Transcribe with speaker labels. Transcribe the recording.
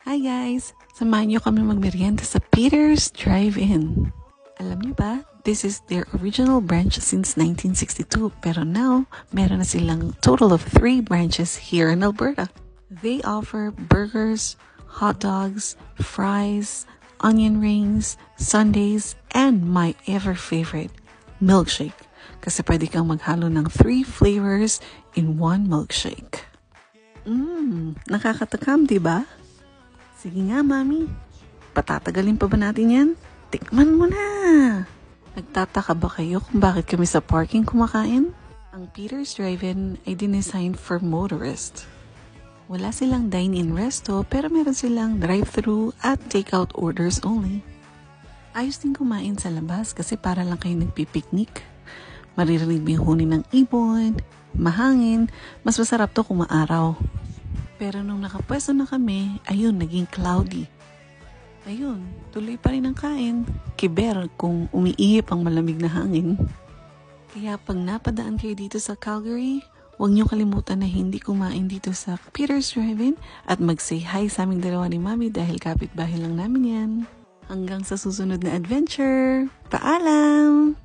Speaker 1: Hi guys! Samahan niyo kami magmerienda sa Peter's Drive-In. Alam niyo ba, this is their original branch since 1962 pero now, meron na silang total of 3 branches here in Alberta. They offer burgers, hot dogs, fries, onion rings, sundaes, and my ever favorite, milkshake. Kasi pwede kang maghalo ng 3 flavors in 1 milkshake. Nakakatakam, diba? Sige nga, Mami. Patatagalin pa ba natin yan? Tikman mo na! Nagtataka ba kayo kung bakit kami sa parking kumakain? Ang Peter's Drive-In ay dinesign for motorists. Wala silang dine-in resto pero meron silang drive-thru at take-out orders only. Ayos din kumain sa labas kasi para lang kayo nagpipiknik. Maririnig mo yung huni ng ibon, mahangin, mas masarap to kung maaraw. Pero nung nakapwesto na kami, ayun, naging cloudy. Ayun, tuloy pa rin ang kain. Kiber kung umiihip ang malamig na hangin. Kaya pag napadaan kayo dito sa Calgary, huwag niyo kalimutan na hindi kumain dito sa Peter's Drive-In at mag-say hi sa aming dalawa ni Mami dahil kapitbahay lang namin yan. Hanggang sa susunod na adventure. Paalam!